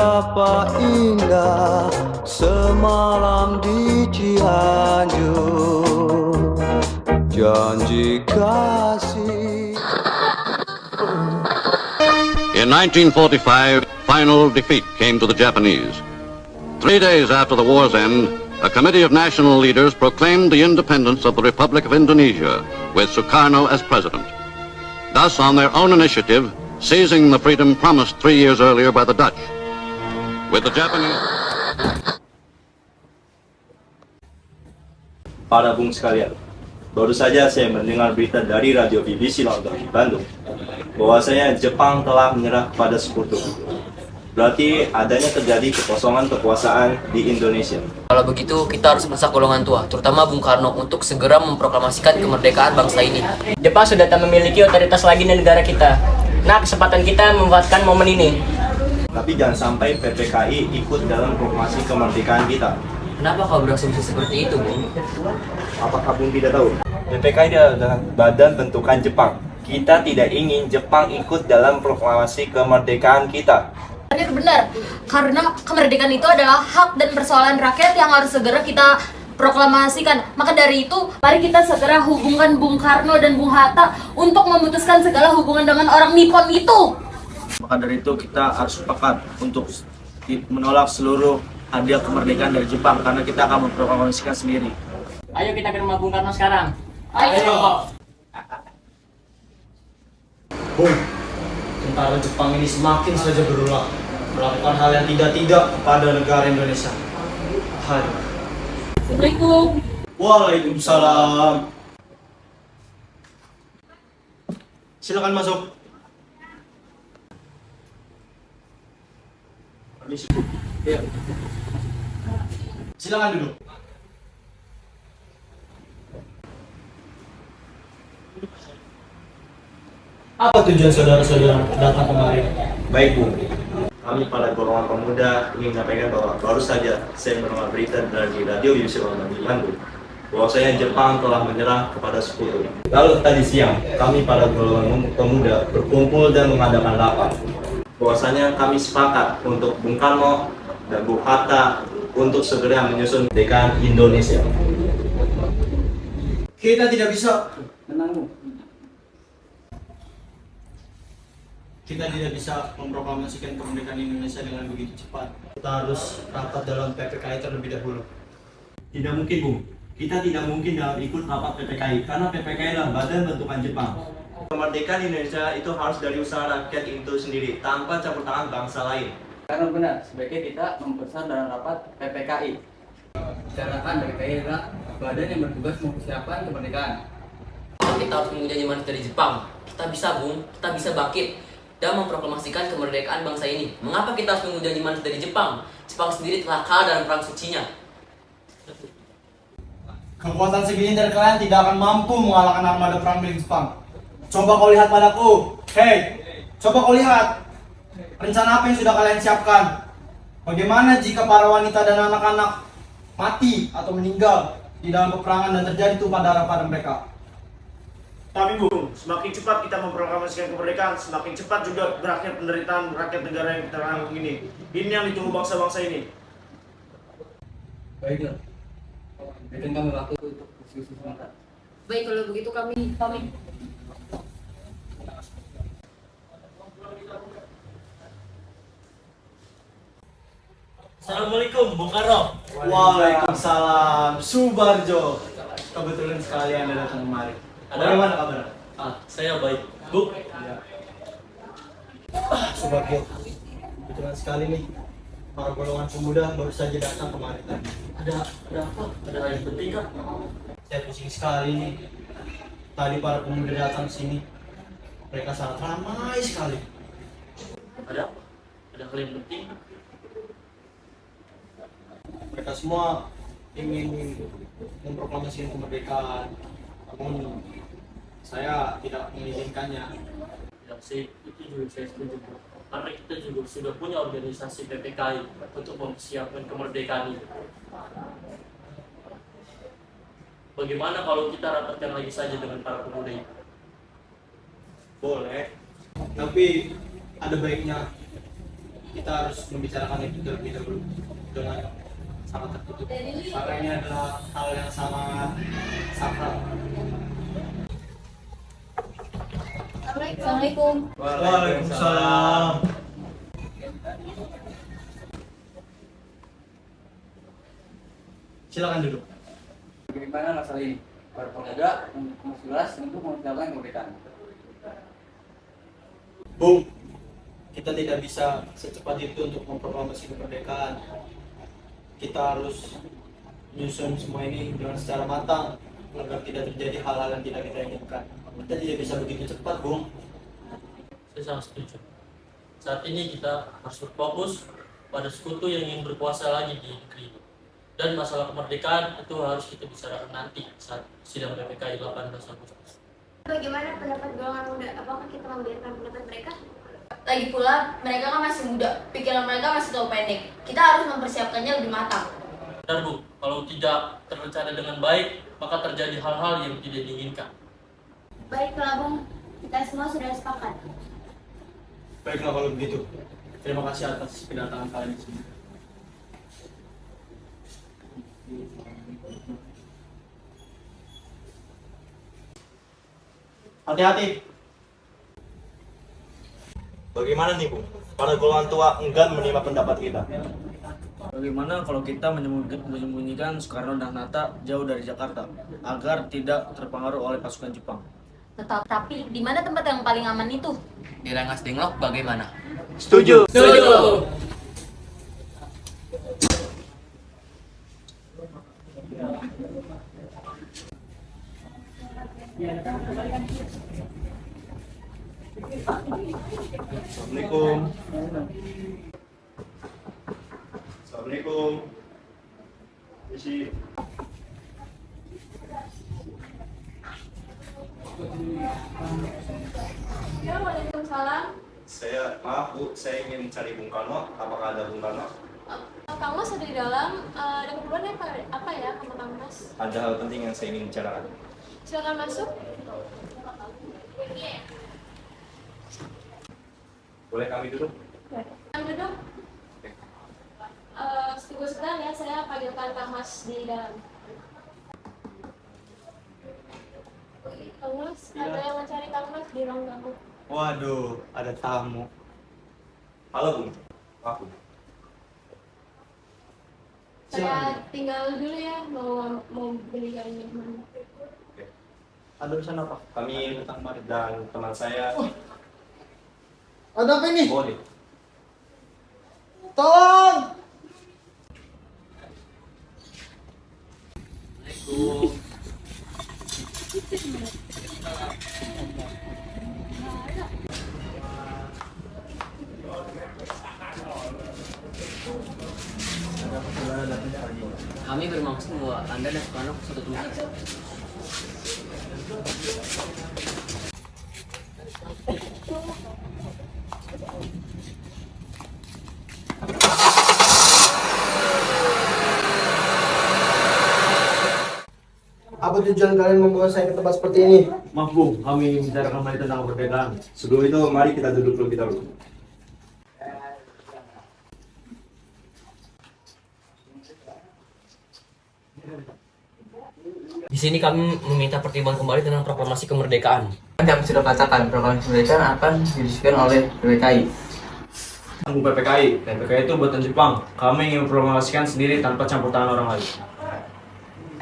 Betapa indah semalam di Cianjur, janji kasih. In 1945, final defeat came to the Japanese. 3 days after the war's end, a committee of national leaders proclaimed the independence of the Republic of Indonesia, with Sukarno as president. Thus, on their own initiative, seizing the freedom promised 3 years earlier by the Dutch. With the Japanese... Para bung sekalian, baru saja saya mendengar berita dari radio BBC London di Bandung bahwasanya Jepang telah menyerah kepada Sekutu. Berarti adanya terjadi kekosongan kekuasaan di Indonesia. Kalau begitu, kita harus mendesak golongan tua, terutama Bung Karno, untuk segera memproklamasikan kemerdekaan bangsa ini. Jepang sudah tak memiliki otoritas lagi di negara kita. Nah, kesempatan kita memanfaatkan momen ini. Tapi jangan sampai PPKI ikut dalam proklamasi kemerdekaan kita. Kenapa kau berasumsi seperti itu, Bung? Apakah Bung tidak tahu? PPKI adalah badan bentukan Jepang. Kita tidak ingin Jepang ikut dalam proklamasi kemerdekaan kita. Benar, karena kemerdekaan itu adalah hak dan persoalan rakyat yang harus segera kita proklamasikan. Maka dari itu, mari kita segera hubungkan Bung Karno dan Bung Hatta untuk memutuskan segala hubungan dengan orang Nippon itu. Maka dari itu kita harus sepakat untuk menolak seluruh hadiah kemerdekaan dari Jepang karena kita akan memproklamasikan sendiri. Ayo kita ke rumah Bung Karno sekarang. Ayo. Bung, tentara Jepang ini semakin saja berulang melakukan hal yang tidak-tidak kepada negara Indonesia. Hai. Assalamualaikum. Waalaikumsalam. Silakan masuk. Ya. Silakan duduk. Apa tujuan saudara-saudara datang kemari? Baik, Bung. Kami pada golongan pemuda ingin menyampaikan bahwa baru saja saya mendengar berita dari radio BBC London di Bandung bahwasanya Jepang telah menyerah kepada Sekutu. Lalu tadi siang, kami pada golongan pemuda berkumpul dan mengadakan rapat. Bahwasanya kami sepakat untuk Bung Karno dan Bung Hatta untuk segera menyusun kemerdekaan Indonesia. Kita tidak bisa. Kita tidak bisa memproklamasikan kemerdekaan Indonesia dengan begitu cepat. Kita harus rapat dalam PPKI terlebih dahulu. Tidak mungkin, Bung. Kita tidak mungkin dalam ikut rapat PPKI karena PPKI adalah badan bentukan Jepang. Kemerdekaan Indonesia itu harus dari usaha rakyat itu sendiri tanpa campur tangan bangsa lain. Karena benar, sebaiknya kita mempersatukan dalam rapat PPKI. Bicarakan PPKI adalah badan yang bertugas mempersiapkan kemerdekaan. Kita harus menguji zaman dari Jepang. Kita bisa, Bung. Kita bisa bangkit dan memproklamasikan kemerdekaan bangsa ini. Mengapa kita harus menunggu janji manis dari Jepang? Jepang sendiri telah kalah dalam perang sucinya. Kekuatan segelintir kalian tidak akan mampu mengalahkan armada perang milik Jepang. Coba kau lihat padaku. Hei, coba kau lihat. Rencana apa yang sudah kalian siapkan? Bagaimana jika para wanita dan anak-anak mati atau meninggal di dalam peperangan dan terjadi tumpah darah pada mereka? Tapi Bung, semakin cepat kita memproklamasikan kemerdekaan, semakin cepat juga berakhir penderitaan rakyat negara yang kita tanggung ini. Ini yang ditunggu bangsa-bangsa ini. Baiklah. Berikan kami waktu untuk diskusi sebentar. Baik, kalau begitu kami pamit. Assalamualaikum, Bung Karno. Waalaikumsalam, Subarjo. Kebetulan sekali Anda datang kemari. Bagaimana kabar? Saya baik. Bu, Subarjo. Kebetulan sekali nih, para golongan pemuda baru saja datang kemari tadi. ada apa? Ada hal yang penting kah? Saya pusing sekali nih. Tadi para pemuda datang sini. Mereka sangat ramai sekali. Ada apa? Ada hal yang penting kah? Mereka semua ingin memproklamasikan kemerdekaan. Namun saya tidak mengizinkannya. Yang saya setuju. Karena kita juga sudah punya organisasi PPKI untuk mempersiapkan kemerdekaan ini. Bagaimana kalau kita rapatkan lagi saja dengan para pemuda itu? Boleh, tapi ada baiknya kita harus membicarakan itu terlebih dahulu dengan sangat tertutup. Karena ini adalah hal yang sangat sakral. Assalamualaikum. Waalaikumsalam. Silakan duduk. Bagaimana masalah ini? Para pemuda jelas untuk melakukan kemerdekaan. Bung, kita tidak bisa secepat itu untuk memproklamasi kemerdekaan. Kita harus menyusun semua ini dengan secara matang agar tidak terjadi hal-hal yang tidak kita inginkan. Kita tidak bisa begitu cepat, Bung. Saya sangat setuju. Saat ini kita harus berfokus pada sekutu yang ingin berkuasa lagi di negeri ini. Dan masalah kemerdekaan itu harus kita bicarakan nanti saat sidang PPKI 18 Agustus. Bagaimana pendapat golongan muda? Apakah kita membiarkan pendapat mereka? Lagi pula, mereka kan masih muda, pikiran mereka masih terlalu pendek. Kita harus mempersiapkannya lebih matang. Benar Bu, kalau tidak terencana dengan baik, maka terjadi hal-hal yang tidak diinginkan. Baiklah Bung, kita semua sudah sepakat. Baiklah kalau begitu. Terima kasih atas kedatangan kalian di sini. Hati-hati. Bagaimana nih, Bu? Para golongan tua enggan menerima pendapat kita. Bagaimana kalau kita menyembunyikan Soekarno dan Hatta jauh dari Jakarta agar tidak terpengaruh oleh pasukan Jepang? Tapi di mana tempat yang paling aman itu? Di Rengas Dengklok bagaimana? Setuju. Assalamualaikum. Assalamualaikum. Isi. Ya, Waalaikumsalam. Maaf Bu, saya ingin mencari Bung Karno. Apakah ada Bung Karno? Kang Mas ada di dalam, ada keperluan apa ya sama Kang Mas? Ada hal penting yang saya ingin bicarakan. Silakan masuk. Boleh kami duduk? Kang duduk. Tunggu sebentar ya, saya panggilkan Kang Mas di dalam. Kang Mas, ada yang mencari Kang Mas di ruang tamu. Waduh, ada tamu. Halo Bung. Maaf Bu. Saya tinggal dulu ya, mau beli yang mana. Ada urusan apa? Kami dan teman saya Ada apa ini? boleh. Tolong! Kami bermaksud bahwa Anda dan Soekarno satu tempat. Apa tujuan kalian membawa saya ke tempat seperti ini? Maaf Bung, kami ingin bicara kembali tentang kemerdekaan. Sebelum itu mari kita duduk terlebih dahulu. Di sini kami meminta pertimbangan kembali tentang proklamasi kemerdekaan. Kami sudah katakan proklamasi kemerdekaan akan didiskusikan oleh PPKI. Tanggung PPKI. PPKI itu buatan Jepang. Kami ingin memproklamasikan sendiri tanpa campur tangan orang lain.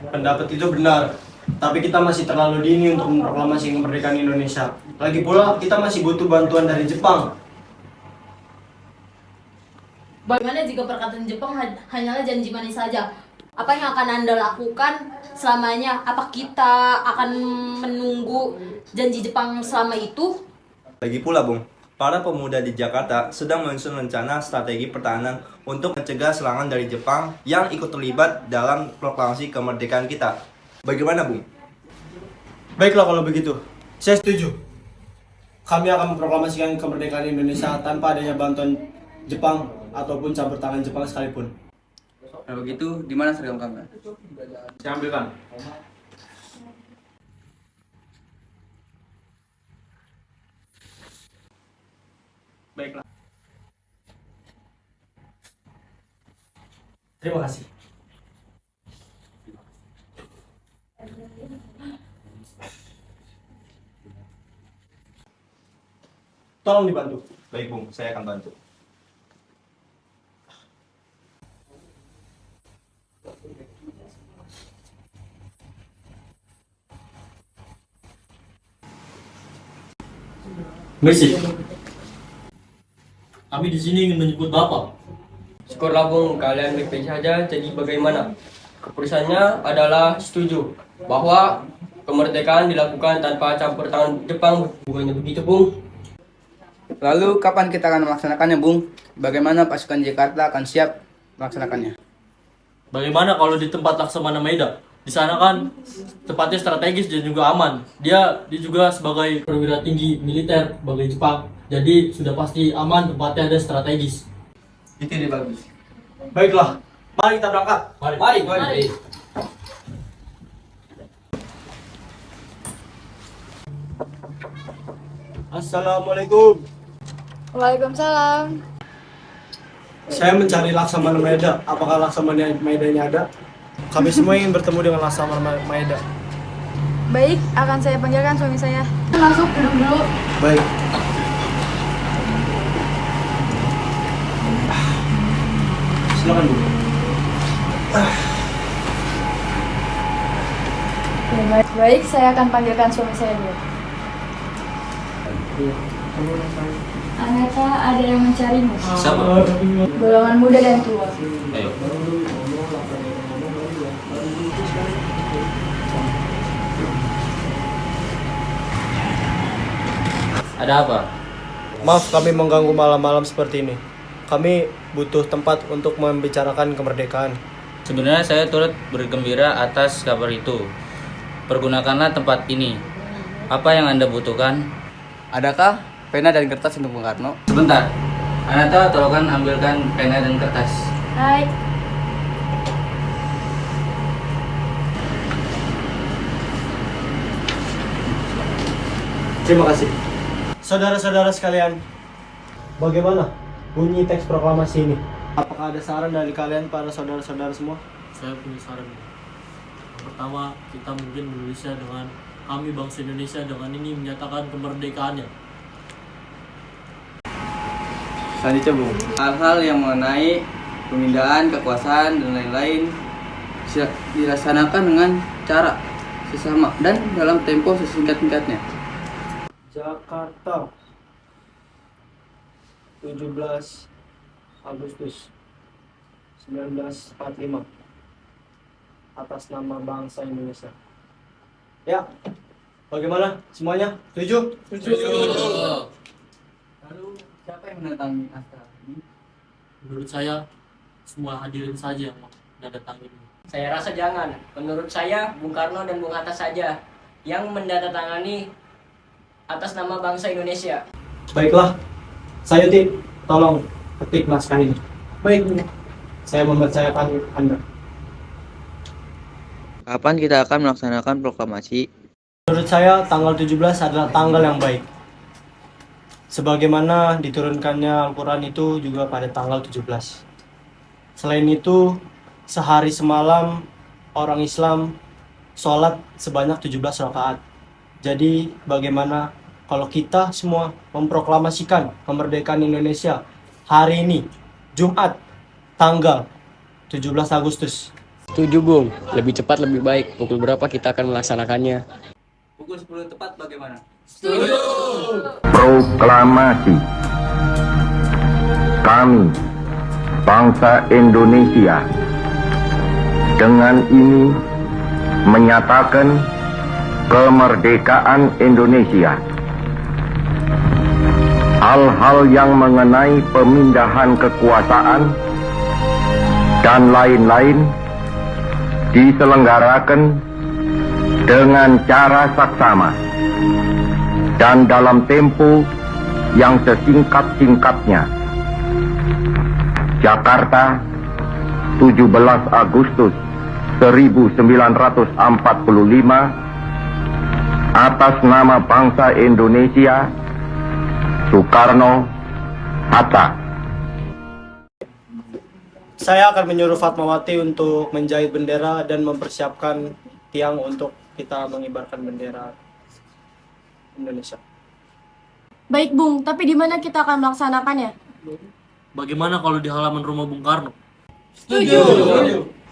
Pendapat itu benar, tapi kita masih terlalu dini untuk memproklamasi kemerdekaan Indonesia. Lagi pula, kita masih butuh bantuan dari Jepang. Bagaimana jika perkataan Jepang hanyalah janji manis saja? Apa yang akan Anda lakukan selamanya? Apa kita akan menunggu janji Jepang selama itu? Lagi pula, Bung, para pemuda di Jakarta sedang menyusun rencana strategi pertahanan untuk mencegah serangan dari Jepang yang ikut terlibat dalam proklamasi kemerdekaan kita. Bagaimana, Bung? Baiklah kalau begitu, saya setuju. Kami akan memproklamasikan kemerdekaan Indonesia tanpa adanya bantuan Jepang ataupun campur tangan Jepang sekalipun. Kalau begitu, di mana seragam kami? Saya ambilkan. Baiklah. Terima kasih. Tolong dibantu. Baik Bung, saya akan bantu. Messi. Kami di sini ingin menyebut Bapak. Syukurlah Bung, kalian baik-baik saja. Jadi bagaimana? Keputusannya adalah setuju bahwa kemerdekaan dilakukan tanpa campur tangan Jepang. Bukannya begitu Bung? Lalu kapan kita akan melaksanakannya, Bung? Bagaimana pasukan Jakarta akan siap melaksanakannya? Bagaimana kalau di tempat Laksamana Maeda? Di sana kan tempatnya strategis dan juga aman. Dia juga sebagai perwira tinggi militer bagi Jepang. Jadi sudah pasti aman, tempatnya ada strategis. Itu ide bagus. Baiklah, mari kita berangkat. Mari. Assalamualaikum. Waalaikumsalam. Saya mencari Laksamana Maeda. Apakah Laksamana Maedanya ada? Kami semua ingin bertemu dengan Laksamana Maeda. Baik, akan saya panggilkan suami saya. Masuk, duduk dulu. Baik. Silakan Bu. Baik, saya akan panggilkan suami saya dulu. Aneta, ada yang mencarimu. Siapa? Golongan muda dan tua. Ayo. Ada apa? Maaf kami mengganggu malam-malam seperti ini. Kami butuh tempat untuk membicarakan kemerdekaan. Sebenarnya saya turut bergembira atas kabar itu. Pergunakanlah tempat ini. Apa yang Anda butuhkan? Adakah pena dan kertas untuk Bung Karno? Sebentar. Anata, tolongkan ambilkan pena dan kertas. Hai. Terima kasih. Saudara-saudara sekalian, bagaimana bunyi teks proklamasi ini? Apakah ada saran dari kalian para saudara-saudara semua? Saya punya saran. Yang pertama, kita mungkin menulisnya dengan kami bangsa Indonesia dengan ini menyatakan kemerdekaannya. Selanjutnya, Bung. Hal-hal yang mengenai pemindahan kekuasaan dan lain-lain dilaksanakan dengan cara sesama dan dalam tempo sesingkat-singkatnya. Jakarta 17 Agustus 1945 atas nama bangsa Indonesia. Ya, bagaimana semuanya? Setuju? Lalu siapa yang menandatangani naskah ini? Menurut saya, semua hadirin saja yang menandatangani. Saya rasa jangan. Menurut saya, Bung Karno dan Bung Hatta saja yang menandatangani atas nama bangsa Indonesia. Baiklah, Sayuti, tolong ketik naskah ini. Baik, saya mempercayakan Anda. Kapan kita akan melaksanakan proklamasi? Menurut saya, tanggal 17 adalah tanggal yang baik. Sebagaimana diturunkannya Al-Quran itu juga pada tanggal 17. Selain itu, sehari semalam orang Islam sholat sebanyak 17 rakaat. Jadi bagaimana kalau kita semua memproklamasikan kemerdekaan Indonesia hari ini, Jumat, tanggal 17 Agustus. Setuju, Bung. Lebih cepat lebih baik. Pukul berapa kita akan melaksanakannya? Pukul 10 tepat bagaimana? Proklamasi. Kami, bangsa Indonesia, dengan ini menyatakan kemerdekaan Indonesia. Hal-hal yang mengenai pemindahan kekuasaan dan lain-lain diselenggarakan dengan cara saksama dan dalam tempo yang sesingkat-singkatnya. Jakarta, 17 Agustus 1945, atas nama bangsa Indonesia, Soekarno, Hatta. Saya akan menyuruh Fatmawati untuk menjahit bendera dan mempersiapkan tiang untuk kita mengibarkan bendera Indonesia. Baik Bung, tapi di mana kita akan melaksanakannya? Bagaimana kalau di halaman rumah Bung Karno? Setuju.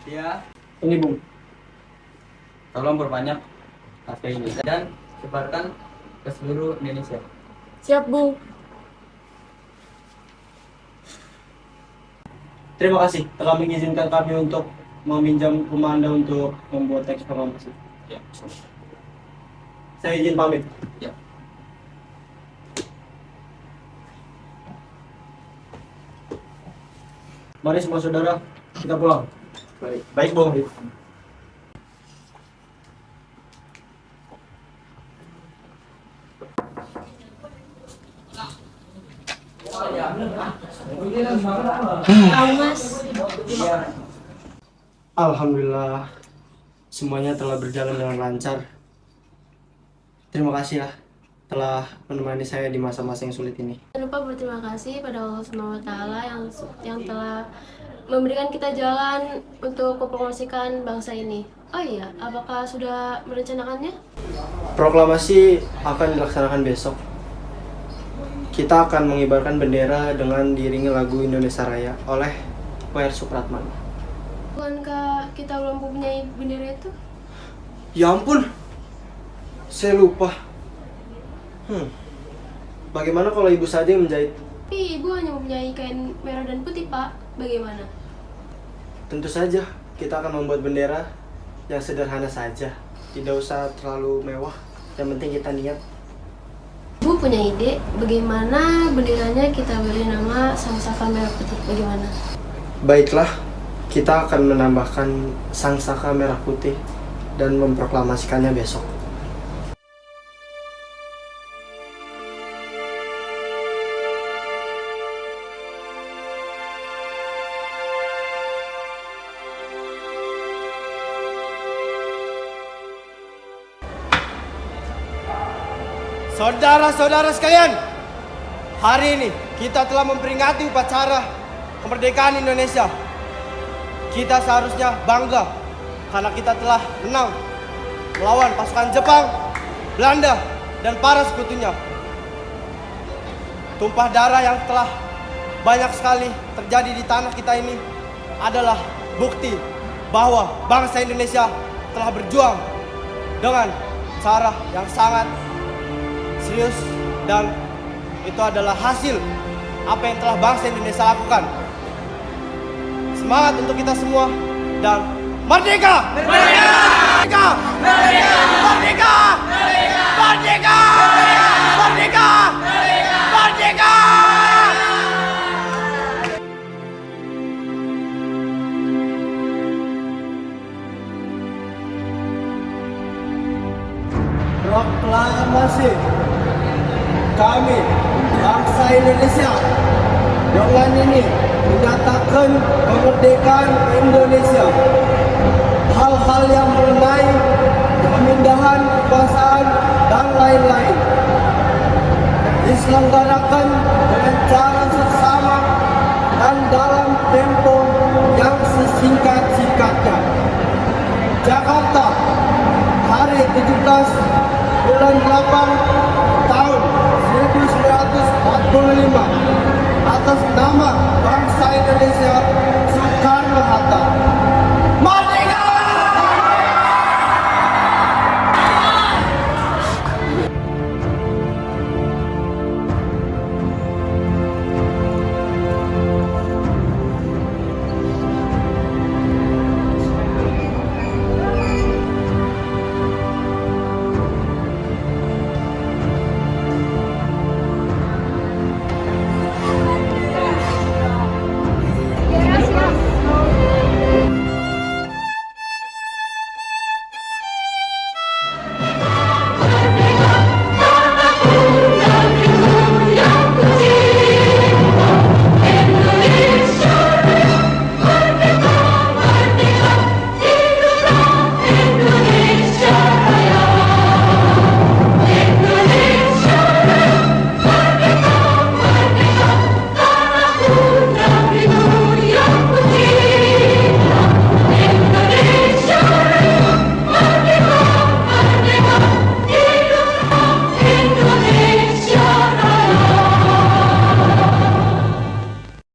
Ya. Ini Bung. Tolong perbanyak kafe ini dan sebarkan ke seluruh Indonesia. Siap Bung. Terima kasih telah mengizinkan kami untuk meminjam rumah Anda untuk membuat teks proklamasi. Ya. Saya izin pamit. Ya. Mari semua saudara, kita pulang. Baik Bung. Mas. Alhamdulillah, semuanya telah berjalan dengan lancar. Terima kasih ya telah menemani saya di masa-masa yang sulit ini. Jangan lupa berterima kasih pada Allah SWT yang telah memberikan kita jalan untuk mempromosikan bangsa ini. Oh iya, apakah sudah merencanakannya? Proklamasi akan dilaksanakan besok. Kita akan mengibarkan bendera dengan diiringi lagu Indonesia Raya oleh W.R. Supratman. Bukankah kita belum mempunyai bendera itu? Ya ampun, saya lupa. Bagaimana kalau ibu saja yang menjahit? Tapi ibu hanya mempunyai kain merah dan putih, Pak. Bagaimana? Tentu saja, kita akan membuat bendera yang sederhana saja. Tidak usah terlalu mewah, yang penting kita niat. Ibu punya ide bagaimana benderanya kita beri nama Sangsaka Merah Putih. Bagaimana? Baiklah, kita akan menambahkan Sangsaka Merah Putih dan memproklamasikannya besok. Saudara-saudara sekalian, hari ini kita telah memperingati upacara kemerdekaan Indonesia. Kita seharusnya bangga karena kita telah menang melawan pasukan Jepang, Belanda, dan para sekutunya. Tumpah darah yang telah banyak sekali terjadi di tanah kita ini adalah bukti bahwa bangsa Indonesia telah berjuang dengan cara yang sangat serius, dan itu adalah hasil apa yang telah bangsa Indonesia lakukan. Semangat untuk kita semua dan merdeka! Merdeka! Merdeka! Merdeka! Merdeka! Merdeka! Merdeka! Merdeka! Proklamasi kami bangsa Indonesia dengan ini menyatakan kemerdekaan Indonesia. Hal-hal yang mengenai pemindahan kekuasaan dan lain-lain diselenggarakan dengan cara seksama dan dalam tempo yang sesingkat-singkatnya. Jakarta, hari 17 bulan 8